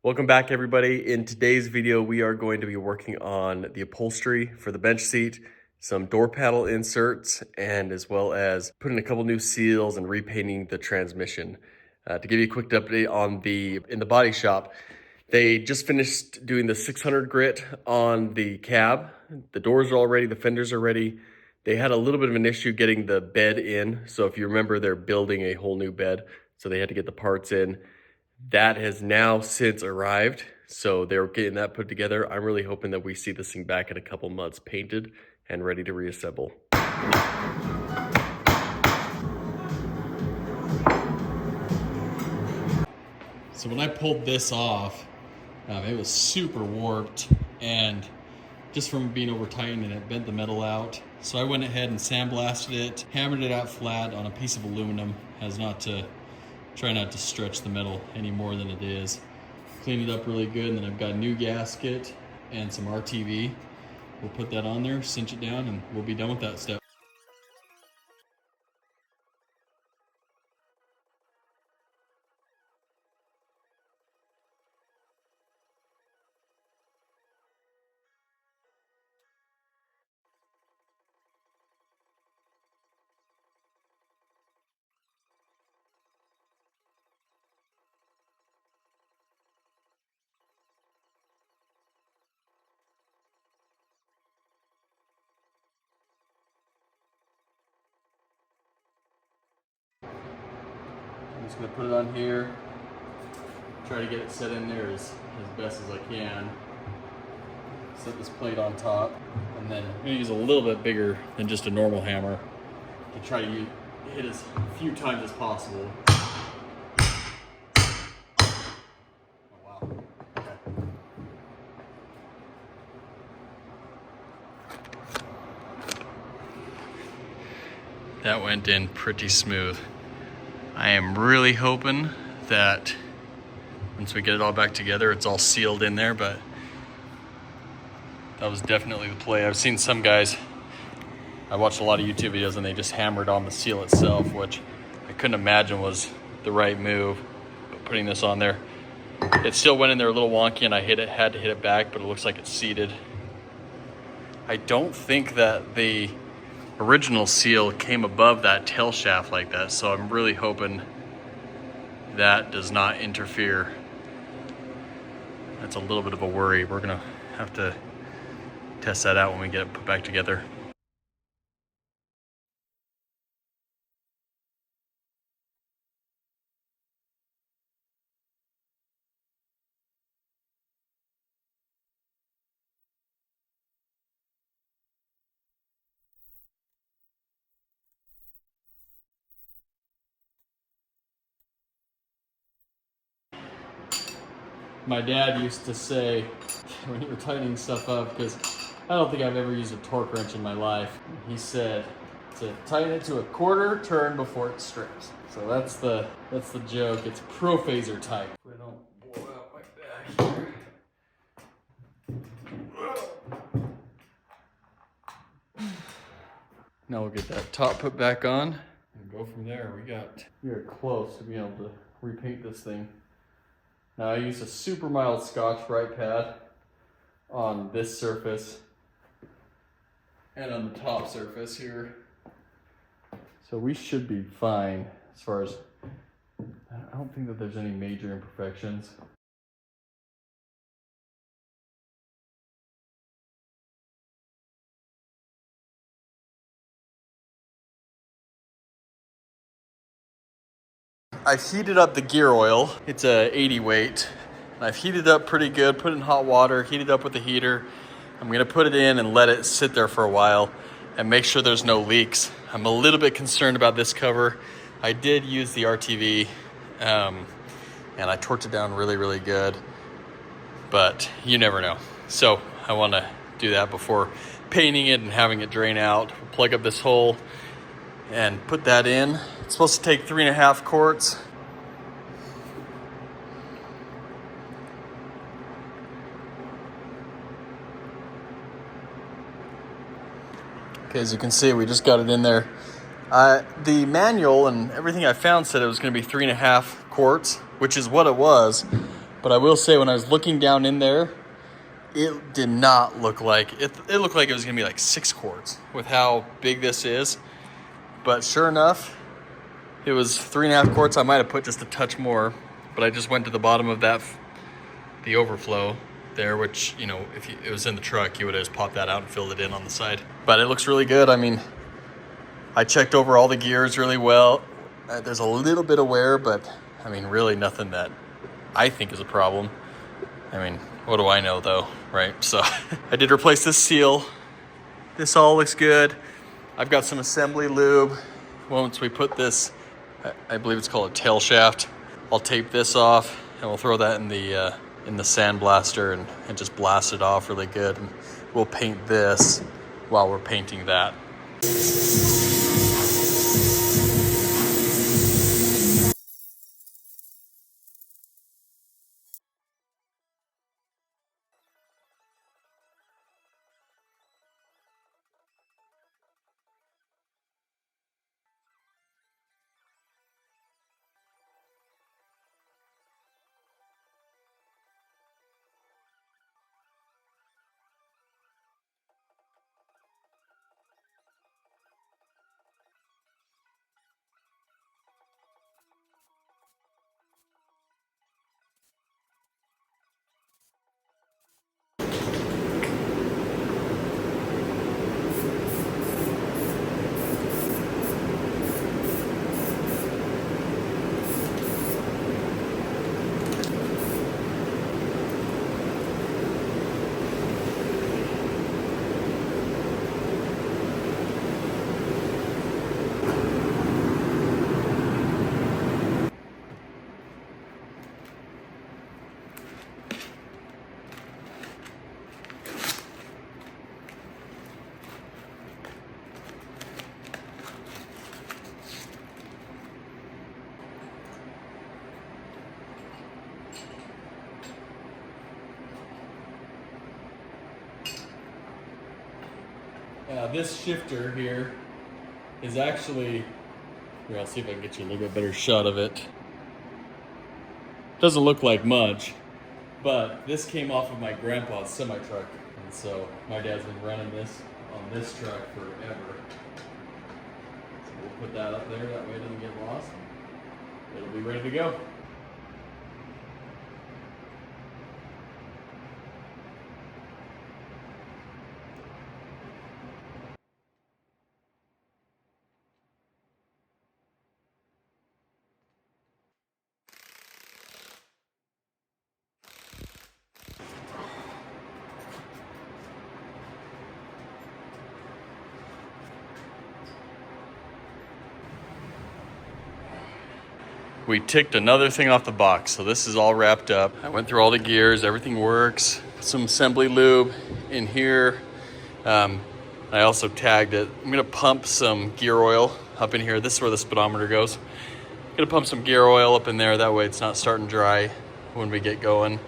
Welcome back, everybody. In today's video, we are going to be working on the upholstery for the bench seat, some door panel inserts, and as well as putting a couple new seals and repainting the transmission. To give you a quick update on in the body shop, they just finished doing the 600 grit on the cab. The doors are all ready, the fenders are ready. They had a little bit of an issue getting the bed in. So if you remember, they're building a whole new bed. So they had to get the parts in. That has now since arrived, so they're getting that put together. I'm really hoping that we see this thing back in a couple months painted and ready to reassemble. So when I pulled this off, it was super warped, and just from being over tightened, and it bent the metal out. So I went ahead and sandblasted it, hammered it out flat on a piece of aluminum, try not to stretch the metal any more than it is. Clean it up really good, and then I've got a new gasket and some RTV. We'll put that on there, cinch it down, and we'll be done with that step. I'm just gonna put it on here, try to get it set in there as best as I can. Set this plate on top, and then I'm gonna use a little bit bigger than just a normal hammer to try to hit as few times as possible. Oh wow, okay. That went in pretty smooth. I am really hoping that once we get it all back together, it's all sealed in there, but that was definitely the play. I've seen some guys, I watched a lot of YouTube videos, and they just hammered on the seal itself, which I couldn't imagine was the right move. But putting this on there, it still went in there a little wonky, and I had to hit it back, but it looks like it's seated. I don't think that the original seal came above that tail shaft like that, so I'm really hoping that does not interfere. That's a little bit of a worry. We're gonna have to test that out when we get it put back together. My dad used to say, when you were tightening stuff up, because I don't think I've ever used a torque wrench in my life, he said to tighten it to a quarter turn before it strips. So that's the joke. It's pro-phaser type. We don't blow out my back here. Now we'll get that top put back on and go from there. We are close to being able to repaint this thing. Now I use a super mild Scotch-Brite pad on this surface and on the top surface here. So we should be fine as far as, I don't think that there's any major imperfections. I've heated up the gear oil. It's a 80 weight. I've heated up pretty good, put it in hot water, heated up with the heater. I'm gonna put it in and let it sit there for a while and make sure there's no leaks. I'm a little bit concerned about this cover. I did use the RTV and I torqued it down really, really good, but you never know. So I wanna do that before painting it and having it drain out. Plug up this hole and put that in. It's supposed to take 3.5 quarts. Okay, as you can see, we just got it in there. The manual and everything I found said it was going to be 3.5 quarts, which is what it was. But I will say, when I was looking down in there, it did not look like it. It looked like it was gonna be like 6 quarts with how big this is. But sure enough, it was 3.5 quarts. I might have put just a touch more, but I just went to the bottom of that, the overflow there, which, you know, if it was in the truck, you would have just popped that out and filled it in on the side. But it looks really good. I mean, I checked over all the gears really well. There's a little bit of wear, but I mean, really nothing that I think is a problem. I mean, what do I know though, right? So I did replace this seal. This all looks good. I've got some assembly lube. Once we put this, I believe it's called a tail shaft, I'll tape this off and we'll throw that in the sandblaster and just blast it off really good. And we'll paint this while we're painting that. This shifter here is actually, here, I'll see if I can get you a little bit better shot of it. Doesn't look like much, but this came off of my grandpa's semi-truck. And so my dad's been running this on this truck forever. So we'll put that up there, that way it doesn't get lost. It'll be ready to go. We ticked another thing off the box, so this is all wrapped up. I went through all the gears, everything works. Some assembly lube in here. I also tagged it. I'm gonna pump some gear oil up in here. This is where the speedometer goes. I'm gonna pump some gear oil up in there, that way it's not starting dry when we get going.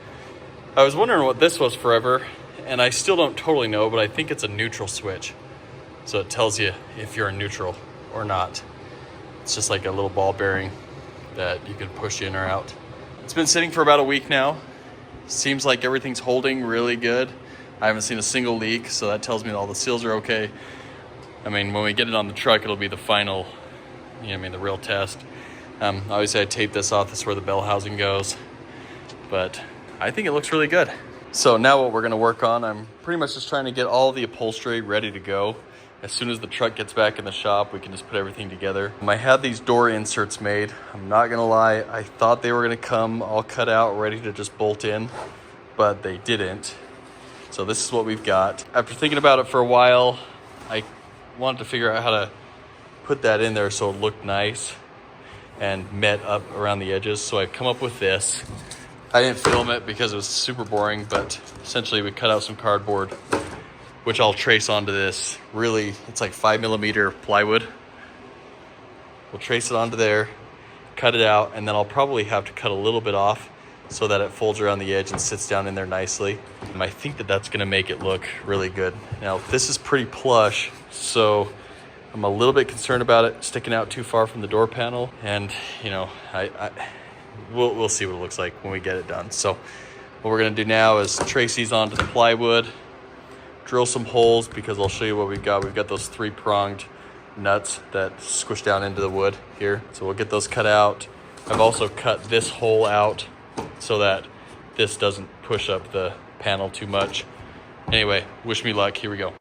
I was wondering what this was forever, and I still don't totally know, but I think it's a neutral switch. So it tells you if you're in neutral or not. It's just like a little ball bearing that you can push in or out. It's been sitting for about a week now. Seems like everything's holding really good. I haven't seen a single leak, so that tells me that all the seals are okay. I mean, when we get it on the truck, it'll be the final, the real test. Obviously I taped this off. This is where the bell housing goes, but I think it looks really good. So now what we're gonna work on, I'm pretty much just trying to get all the upholstery ready to go. As soon as the truck gets back in the shop, we can just put everything together. I had these door inserts made. I'm not gonna lie, I thought they were gonna come all cut out, ready to just bolt in, but they didn't. So this is what we've got. After thinking about it for a while, I wanted to figure out how to put that in there so it looked nice and met up around the edges. So I've come up with this. I didn't film it because it was super boring, but essentially we cut out some cardboard, which I'll trace onto this. Really, it's like 5mm plywood. We'll trace it onto there, cut it out, and then I'll probably have to cut a little bit off so that it folds around the edge and sits down in there nicely. And I think that that's gonna make it look really good. Now, this is pretty plush, so I'm a little bit concerned about it sticking out too far from the door panel. And, we'll see what it looks like when we get it done. So what we're gonna do now is trace these onto the plywood, drill some holes, because I'll show you what we've got. We've got those 3-pronged nuts that squish down into the wood here. So we'll get those cut out. I've also cut this hole out so that this doesn't push up the panel too much. Anyway, wish me luck. Here we go.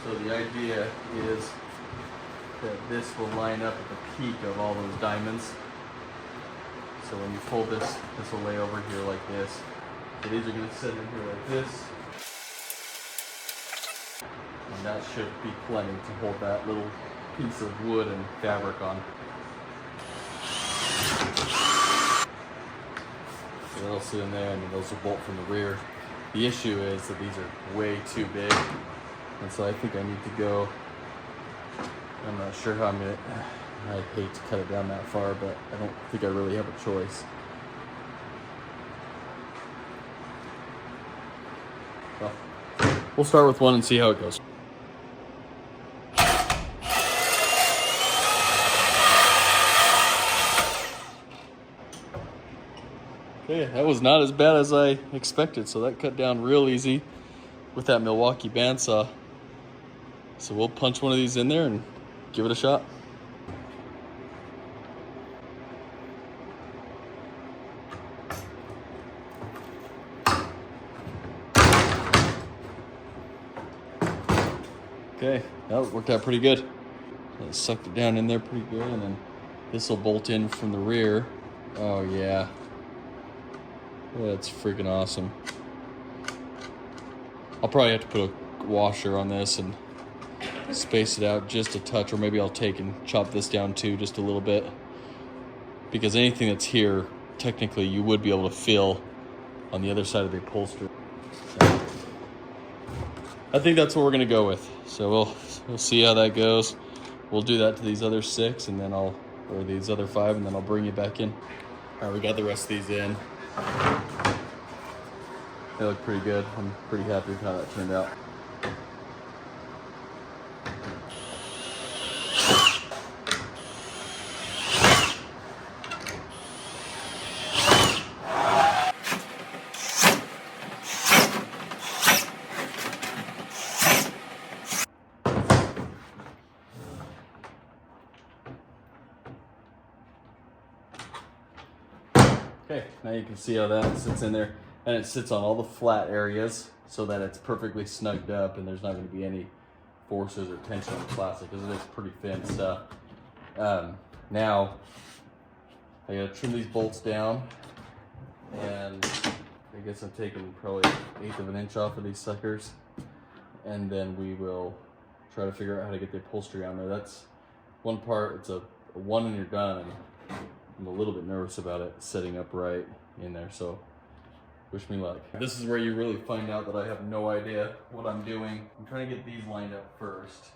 So the idea is that this will line up at the peak of all those diamonds. So when you fold this, this will lay over here like this. So these are going to sit in here like this. And that should be plenty to hold that little piece of wood and fabric on. So that'll sit in there, and then those will bolt from the rear. The issue is that these are way too big. And so I think I need to go, I'm not sure how I'm gonna, I hate to cut it down that far, but I don't think I really have a choice. Well, we'll start with one and see how it goes. Okay, that was not as bad as I expected, so that cut down real easy with that Milwaukee bandsaw. So we'll punch one of these in there and give it a shot. Okay, that worked out pretty good. So it sucked it down in there pretty good, and then this will bolt in from the rear. Oh yeah, that's freaking awesome. I'll probably have to put a washer on this and space it out just a touch, or maybe I'll take and chop this down too just a little bit, because anything that's here technically you would be able to fill on the other side of the upholstery. So I think that's what we're gonna go with. So we'll see how that goes. We'll do that to these other 6, and then or these other 5, and then I'll bring you back in. All right, we got the rest of these in. They look pretty good. I'm pretty happy with how that turned out. Okay, now you can see how that sits in there, and it sits on all the flat areas so that it's perfectly snugged up, and there's not going to be any forces or tension on the plastic because it is pretty thin stuff. Now I gotta trim these bolts down, and I guess I'm taking probably 1/8 of an inch off of these suckers, and then we will try to figure out how to get the upholstery on there. That's one part. It's a one and you're done. I'm a little bit nervous about it setting up right in there, so wish me luck. This is where you really find out that I have no idea what I'm doing. I'm trying to get these lined up first,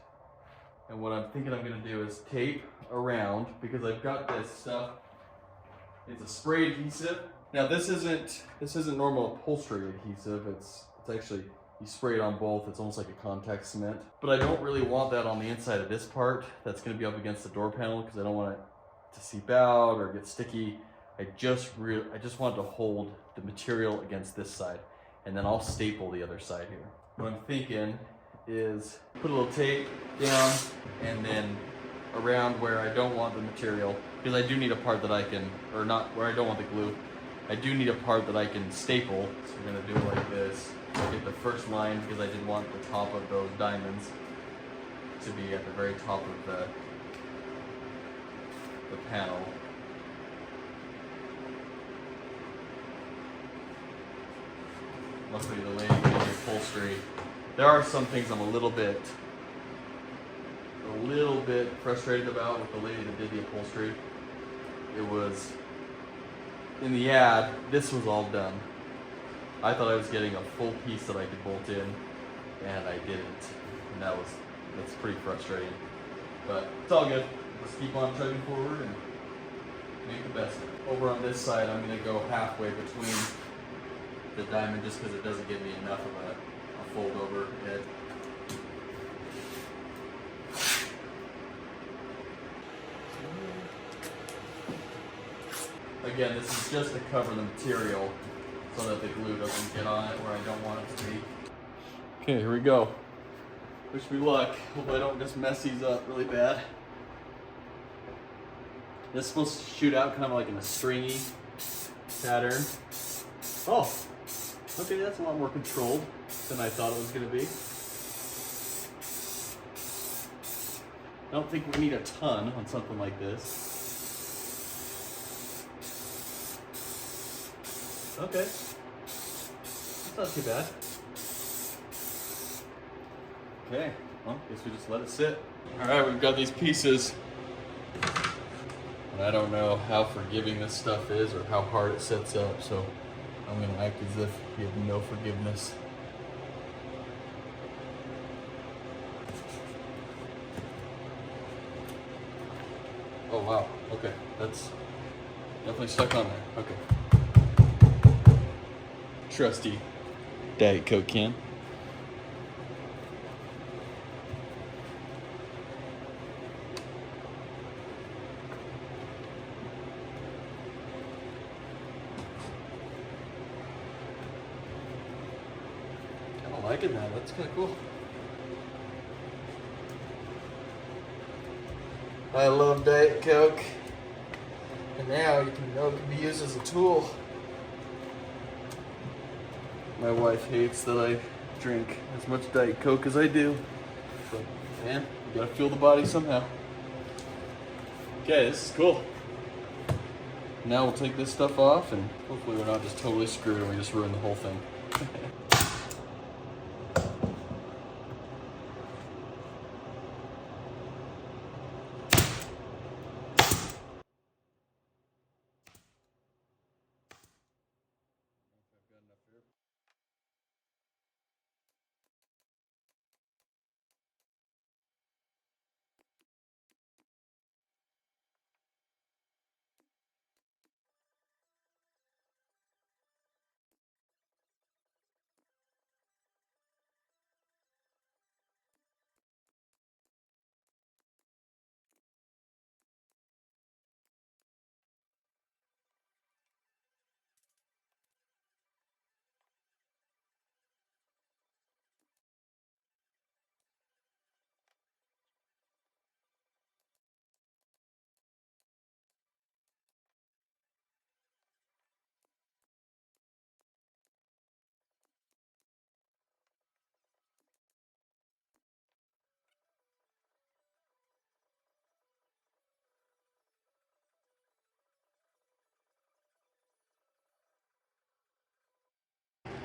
and what I'm thinking I'm going to do is tape around, because I've got this stuff. It's a spray adhesive. Now this isn't normal upholstery adhesive. It's actually, you spray it on both. It's almost like a contact cement. But I don't really want that on the inside of this part that's going to be up against the door panel, because I don't want it to seep out or get sticky. I just want to hold the material against this side, and then I'll staple the other side here. What I'm thinking is put a little tape down, and then around where I don't want the material, because I do need a part that I can, or not where I don't want the glue. I do need a part that I can staple. So we're gonna do it like this. I'll get the first line because I didn't want the top of those diamonds to be at the very top of the panel. Luckily the lady did the upholstery. There are some things I'm a little bit frustrated about with the lady that did the upholstery. It was, in the ad, this was all done. I thought I was getting a full piece that I could bolt in, and I didn't. And that's pretty frustrating. But it's all good. Let's keep on trudging forward and make the best of it. Over on this side, I'm gonna go halfway between the diamond just because it doesn't give me enough of a fold over edge. Again, this is just to cover the material so that the glue doesn't get on it where I don't want it to be. Okay, here we go. Wish me luck. Hope I don't just mess these up really bad. This is supposed to shoot out kind of like in a stringy pattern. Oh, okay, that's a lot more controlled than I thought it was going to be. I don't think we need a ton on something like this. Okay, that's not too bad. Okay, well, guess we just let it sit. All right, we've got these pieces. And I don't know how forgiving this stuff is or how hard it sets up, so I'm gonna act as if you have no forgiveness. Oh wow, okay, that's definitely stuck on there, okay. Trusty Diet Coke can. I'm liking that, that's kind of cool. I love Diet Coke, and now it can be used as a tool. My wife hates that I drink as much Diet Coke as I do, but man, you gotta fuel the body somehow. Okay, this is cool. Now we'll take this stuff off, and hopefully we're not just totally screwed and we just ruin the whole thing.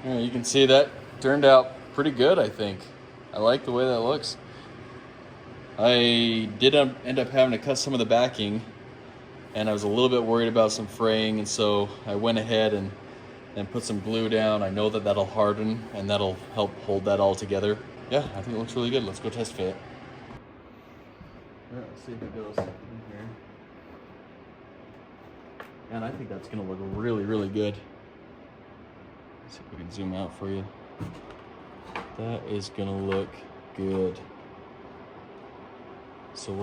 Yeah, you can see that turned out pretty good, I think. I like the way that looks. I did end up having to cut some of the backing, and I was a little bit worried about some fraying, and so I went ahead and put some glue down. I know that that'll harden, and that'll help hold that all together. Yeah, I think it looks really good. Let's go test fit. Yeah, let's see if it goes in here. And I think that's gonna look really, really good. Let's see if we can zoom out for you. That is gonna look good. So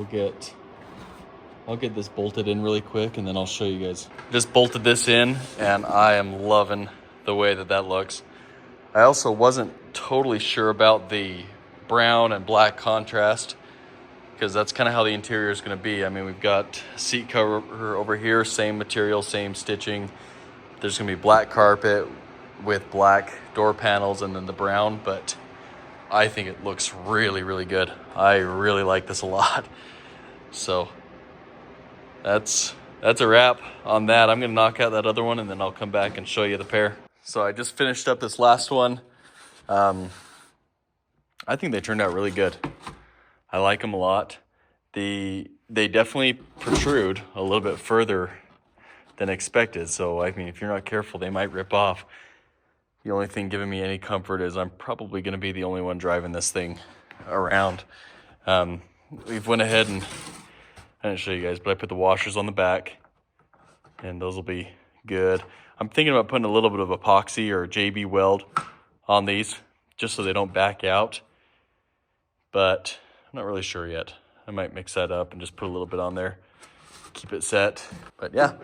I'll get this bolted in really quick, and then I'll show you guys. Just bolted this in, and I am loving the way that looks. I also wasn't totally sure about the brown and black contrast, because that's kind of how the interior is going to be. I mean, we've got seat cover over here, same material, same stitching. There's going to be black carpet with black door panels and then the brown, but I think it looks really, really good. I really like this a lot. So that's a wrap on that. I'm going to knock out that other one and then I'll come back and show you the pair. So I just finished up this last one. I think they turned out really good. I like them a lot. They definitely protrude a little bit further than expected. So, I mean, if you're not careful, they might rip off. The only thing giving me any comfort is I'm probably going to be the only one driving this thing around. We've went ahead and, I didn't show you guys, but I put the washers on the back, and those will be good. I'm thinking about putting a little bit of epoxy or JB weld on these, just so they don't back out. But I'm not really sure yet. I might mix that up and just put a little bit on there, keep it set. But yeah,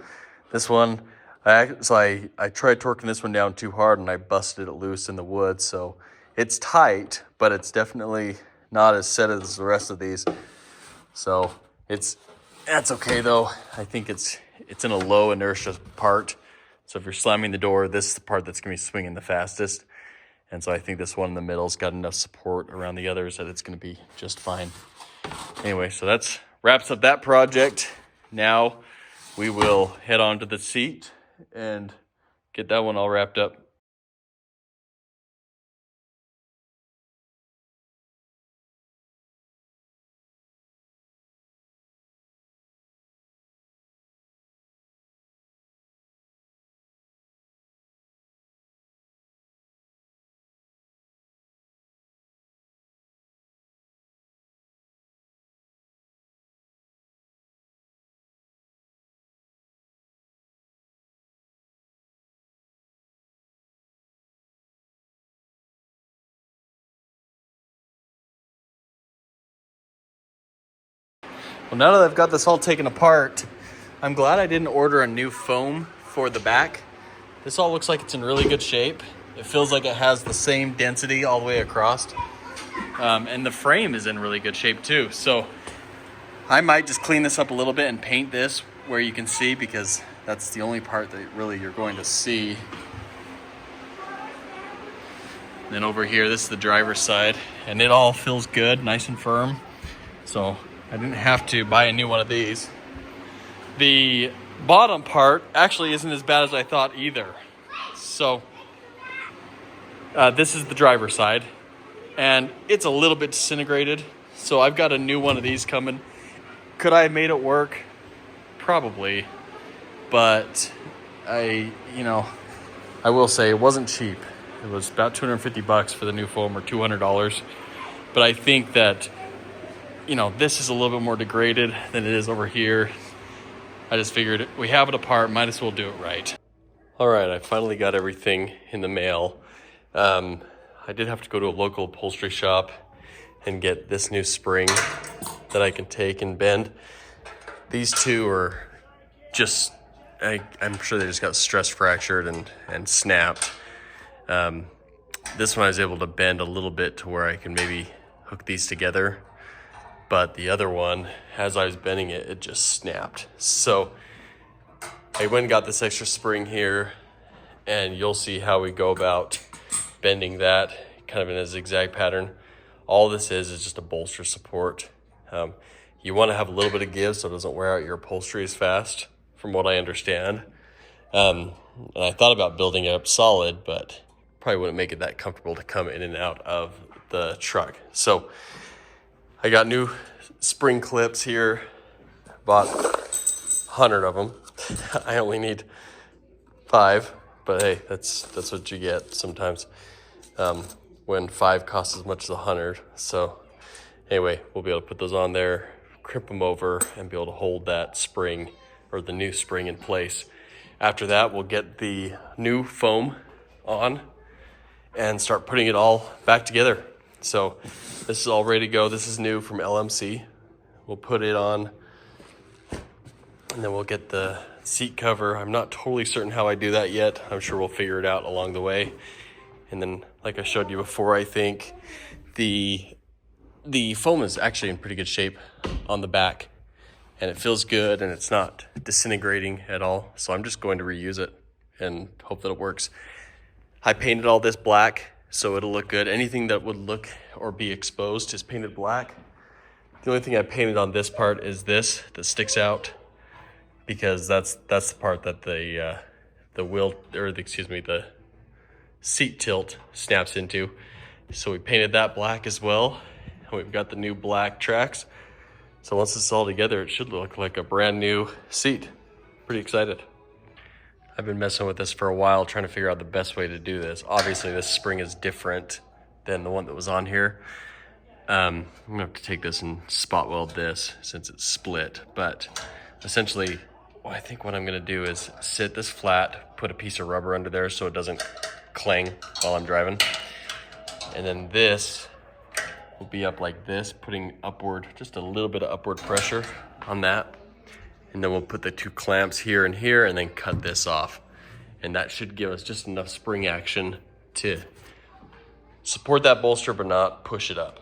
this one, I tried torquing this one down too hard and I busted it loose in the wood. So it's tight, but it's definitely not as set as the rest of these. So that's okay though. I think it's in a low inertia part. So if you're slamming the door, this is the part that's gonna be swinging the fastest. And so I think this one in the middle's got enough support around the others that it's going to be just fine. Anyway, so that's wraps up that project. Now we will head on to the seat and get that one all wrapped up. Well, now that I've got this all taken apart, I'm glad I didn't order a new foam for the back. This all looks like it's in really good shape. It feels like it has the same density all the way across. And the frame is in really good shape too. So I might just clean this up a little bit and paint this where you can see, because that's the only part that really you're going to see. Then over here, this is the driver's side, and it all feels good, nice and firm. So I didn't have to buy a new one of these. The bottom part actually isn't as bad as I thought either. So this is the driver's side, and it's a little bit disintegrated. So I've got a new one of these coming. Could I have made it work? Probably. But I will say it wasn't cheap. It was about $250 for the new foam, or $200. But I think that, this is a little bit more degraded than it is over here. I just figured we have it apart, might as well do it right. All right, I finally got everything in the mail. I did have to go to a local upholstery shop and get this new spring that I can take and bend. These two are just, I'm sure they just got stress fractured and snapped. This one I was able to bend a little bit to where I can maybe hook these together. But the other one, as I was bending it, it just snapped. So I went and got this extra spring here, and you'll see how we go about bending that kind of in a zigzag pattern. All this is just a bolster support. You want to have a little bit of give so it doesn't wear out your upholstery as fast, from what I understand. And I thought about building it up solid, but probably wouldn't make it that comfortable to come in and out of the truck. So I got new spring clips here, bought 100 of them. I only need 5, but hey, that's what you get sometimes when 5 costs as much as 100. So anyway, we'll be able to put those on there, crimp them over, and be able to hold that spring, or the new spring, in place. After that, we'll get the new foam on and start putting it all back together. So this is all ready to go. This is new from LMC. We'll put it on, and then we'll get the seat cover. I'm not totally certain how I do that yet. I'm sure we'll figure it out along the way. And then, like I showed you before, I think the the foam is actually in pretty good shape on the back, and it feels good and it's not disintegrating at all. So I'm just going to reuse it and hope that it works. I painted all this black so it'll look good. Anything that would look or be exposed is painted black. The only thing I painted on this part is this that sticks out, because that's the part that the seat tilt snaps into. So we painted that black as well. And we've got the new black tracks. So once it's all together, it should look like a brand new seat. Pretty excited. I've been messing with this for a while, trying to figure out the best way to do this. Obviously, this spring is different than the one that was on here. I'm gonna have to take this and spot weld this since it's split. But essentially, I think what I'm gonna do is sit this flat, put a piece of rubber under there so it doesn't clang while I'm driving. And then this will be up like this, putting upward, just a little bit of upward pressure on that. And then we'll put the two clamps here and here and then cut this off. And that should give us just enough spring action to support that bolster but not push it up.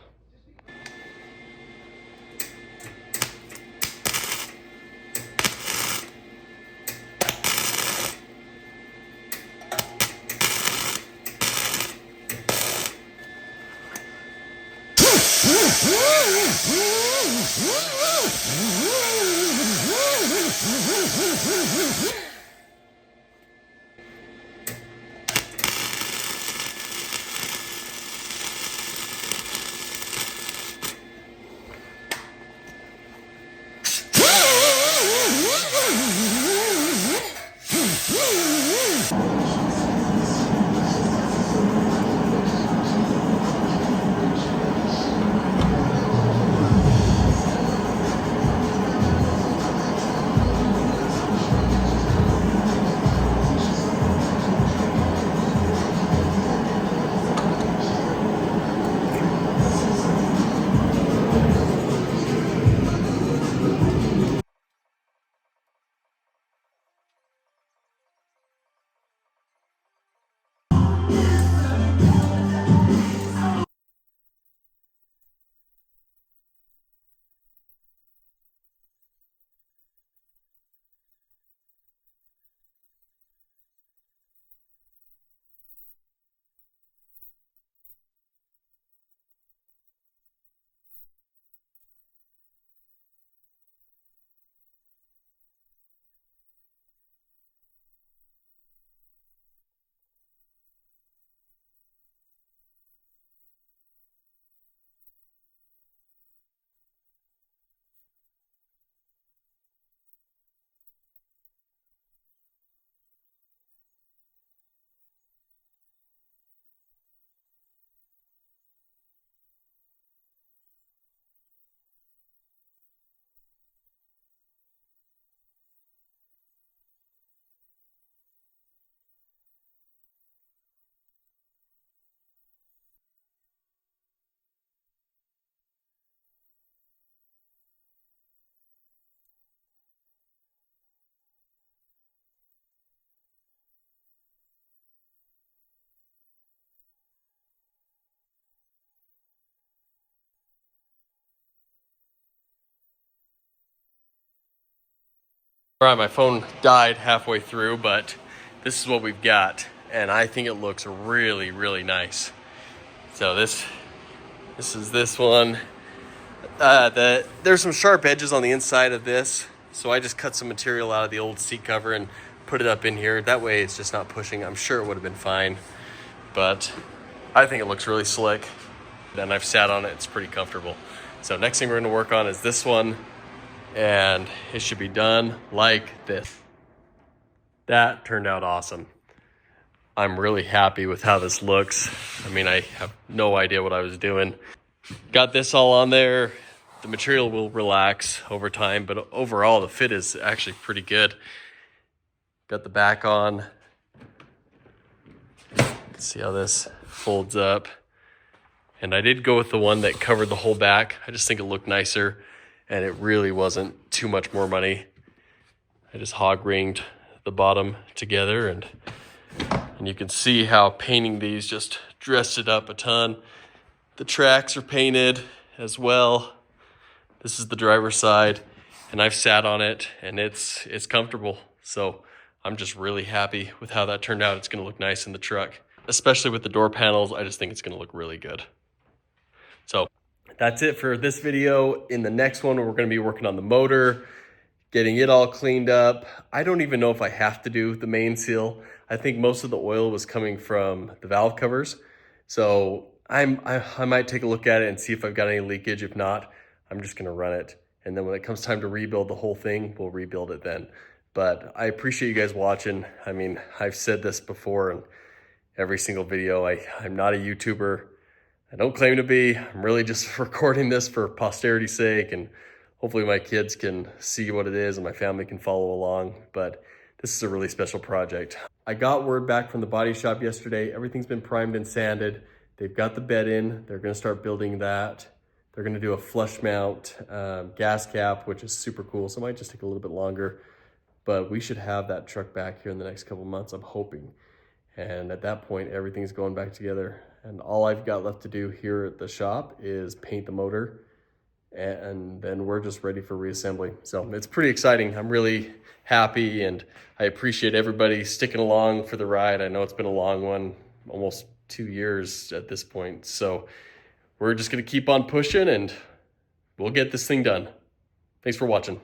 All right, my phone died halfway through, but this is what we've got, and I think it looks really, really nice. So this is this one. There's some sharp edges on the inside of this, so I just cut some material out of the old seat cover and put it up in here. That way it's just not pushing. I'm sure it would have been fine, but I think it looks really slick, and I've sat on it. It's pretty comfortable. So next thing we're going to work on is this one, and it should be done like this. That turned out awesome. I'm really happy with how this looks. I mean, I have no idea what I was doing. Got this all on there. The material will relax over time, but overall the fit is actually pretty good. Got the back on. Let's see how this folds up. And I did go with the one that covered the whole back. I just think it looked nicer, and it really wasn't too much more money. I just hog ringed the bottom together, and you can see how painting these just dressed it up a ton. The tracks are painted, as well. This is the driver's side, and I've sat on it, and it's comfortable. So I'm just really happy with how that turned out. It's gonna look nice in the truck, especially with the door panels. I just think it's gonna look really good. So that's it for this video. In the next one, we're gonna be working on the motor, getting it all cleaned up. I don't even know if I have to do the main seal. I think most of the oil was coming from the valve covers. So I might take a look at it and see if I've got any leakage. If not, I'm just gonna run it. And then when it comes time to rebuild the whole thing, we'll rebuild it then. But I appreciate you guys watching. I mean, I've said this before in every single video. I'm not a YouTuber. I don't claim to be. I'm really just recording this for posterity's sake, and hopefully my kids can see what it is and my family can follow along. But this is a really special project. I got word back from the body shop yesterday. Everything's been primed and sanded. They've got the bed in. They're gonna start building that. They're gonna do a flush mount gas cap, which is super cool. So it might just take a little bit longer, but we should have that truck back here in the next couple months, I'm hoping. And at that point, everything's going back together. And all I've got left to do here at the shop is paint the motor, and then we're just ready for reassembly. So it's pretty exciting. I'm really happy, and I appreciate everybody sticking along for the ride. I know it's been a long one, almost 2 years at this point. So we're just gonna keep on pushing, and we'll get this thing done. Thanks for watching.